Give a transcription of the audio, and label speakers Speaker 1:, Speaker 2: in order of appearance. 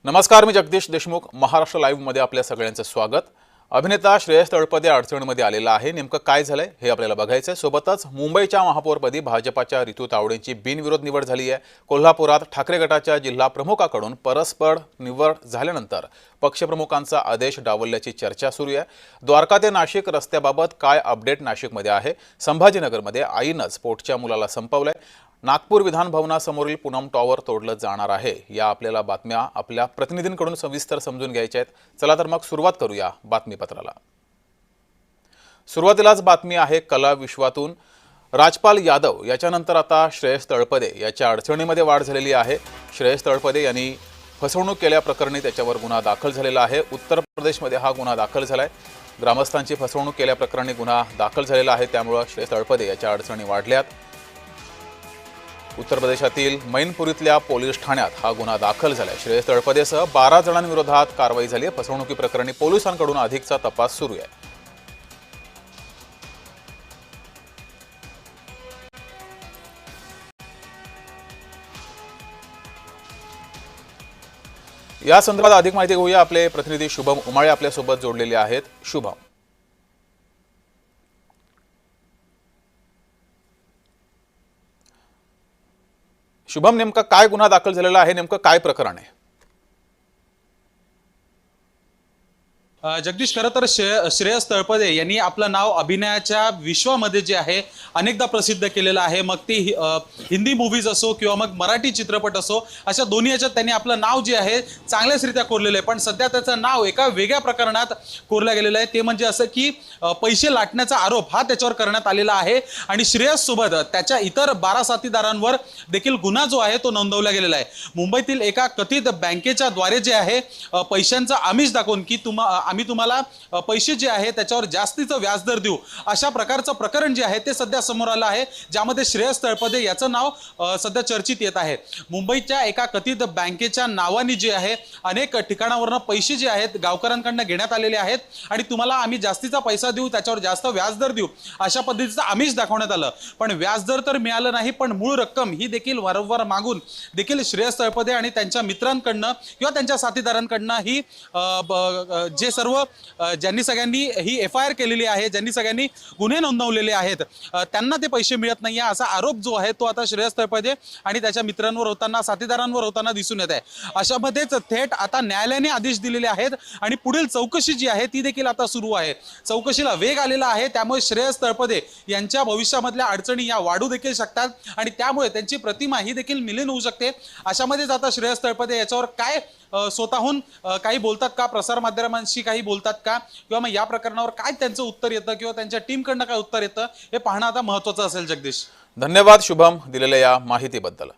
Speaker 1: नमस्कार, मी जगदीश देशमुख. महाराष्ट्र लाईव्ह मध्ये आपल्या सगळ्यांचं स्वागत. अभिनेता श्रेयस तळपदे अडचणीमध्ये आलेला आहे. नेमकं काय झालंय हे आपल्याला बघायचं आहे. सोबतच मुंबईच्या महापौरपदी भाजपाच्या रितू तावडेंची बिनविरोध निवड झाली आहे. कोल्हापुरात ठाकरे गटाच्या जिल्हा प्रमुखाकडून परस्पर निवड झाल्यानंतर पक्षप्रमुखांचा आदेश डावलल्याची चर्चा सुरू आहे. द्वारका ते नाशिक रस्त्याबाबत काय अपडेट नाशिकमध्ये आहे? संभाजीनगरमध्ये आईनंच पोटच्या मुलाला संपवलंय. नागपूर विधान भवनासमोरील पूनम टॉवर तोडलं जाणार आहे. या आपल्याला बातम्या आपल्या प्रतिनिधींकडून सविस्तर समजून घ्यायच्या आहेत. चला तर मग सुरुवात करूया बातमीपत्राला. सुरुवातीलाच बातमी आहे कला विश्वातून. राजपाल यादव याच्यानंतर आता श्रेयस तळपदे याच्या अडचणीमध्ये वाढ झालेली आहे. श्रेयस तळपदे यांनी फसवणूक केल्याप्रकरणी त्याच्यावर गुन्हा दाखल झालेला आहे. उत्तर प्रदेशमध्ये हा गुन्हा दाखल झालाय. ग्रामस्थांची फसवणूक केल्याप्रकरणी गुन्हा दाखल झालेला आहे. त्यामुळे श्रेयस तळपदे याच्या अडचणी वाढल्यात. उत्तर प्रदेशातील मैनपुरीतल्या पोलीस ठाण्यात हा गुन्हा दाखल झालाय. श्रेयस तळपदेसह 12 जणांविरोधात कारवाई झाली आहे. फसवणुकी प्रकरणी पोलिसांकडून अधिकचा तपास सुरू आहे. या संदर्भात अधिक माहिती घेऊया. आपले प्रतिनिधी शुभम उमाळे आपल्यासोबत जोडलेले आहेत. शुभम, नेमका काय गुन्हा दाखल झालेला आहे? नेमकं काय प्रकरण आहे?
Speaker 2: जगदीश, खरं तर श्रेयस तळपदे यांनी आपलं नाव अभिनयाच्या विश्वामध्ये जे आहे अनेकदा प्रसिद्ध केलेलं आहे. मग ती हिंदी मूव्हीज असो किंवा मग मराठी चित्रपट असो, अशा दोन्ही याच्यात त्यांनी आपलं नाव जे आहे चांगल्याचरित्या कोरलेलं आहे. पण सध्या त्याचं नाव एका वेगळ्या प्रकरणात कोरलं गेलेलं आहे. ते म्हणजे असं की पैसे लाटण्याचा आरोप हा त्याच्यावर करण्यात आलेला आहे आणि श्रेयस सोबत त्याच्या इतर 12 साथीदारांवर देखील गुन्हा जो आहे तो नोंदवला गेलेला आहे. मुंबईतील एका कथित बँकेच्या द्वारे जे आहे पैशांचं आमिष दाखवून की आम्ही तुम्हाला पैसे जे आहे त्याच्यावर जास्तीचं व्याजदर देऊ, अशा प्रकारचं प्रकरण जे आहे ते सध्या समोर आलं आहे, ज्यामध्ये श्रेयस तळपदे याचं नाव सध्या चर्चेत येत आहे. मुंबईच्या एका कथित बँकेच्या नावाने जे आहे अनेक ठिकाणावरून पैसे जे आहेत गावकऱ्यांकडून घेण्यात आलेले आहेत आणि तुम्हाला आम्ही जास्तीचा पैसा देऊ, त्याच्यावर जास्त व्याजदर देऊ, अशा पद्धतीचं आमिष दाखवण्यात आलं. पण व्याजदर तर मिळालं नाही, पण मूळ रक्कम ही देखील वारंवार मागून देखील श्रेयस तळपदे आणि त्यांच्या मित्रांकडनं किंवा त्यांच्या साथीदारांकडनं ही जे सर्व ज्यांनी सगळ्यांनी ही FIR केलेली आहे, ज्यांनी सगळ्यांनी गुन्हे नोंदवलेले आहेत, त्यांना ते पैसे मिळत नाही असा आरोप जो आहे तो आता श्रेयस तळपदे आणि त्याच्या मित्रांवर होताना, साथीदारांवर होताना दिसून येत आहे. अशामध्येच थेट आता न्यायालयाने आदेश दिलेले आहेत आणि पुढील चौकशी जी आहे ती देखील आता सुरू आहे. चौकशीला वेग आलेला आहे. त्यामुळे श्रेयस तळपदे यांच्या भविष्यामधल्या अडचणी या वाढू देखील शकतात आणि त्यामुळे त्यांची प्रतिमा ही देखील मिलीन होऊ शकते. अशामध्येच आता श्रेयस तळपदे याच्यावर काय स्वतःहून काही बोलतात का, प्रसार माध्यमांशी काही बोलतात का, किंवा मग या प्रकरणावर काय त्यांचं उत्तर येतं किंवा त्यांच्या टीमकडनं काय उत्तर येतं हे पाहणं आता महत्त्वाचं असेल. जगदीश,
Speaker 1: धन्यवाद शुभम दिलेल्या या माहितीबद्दल.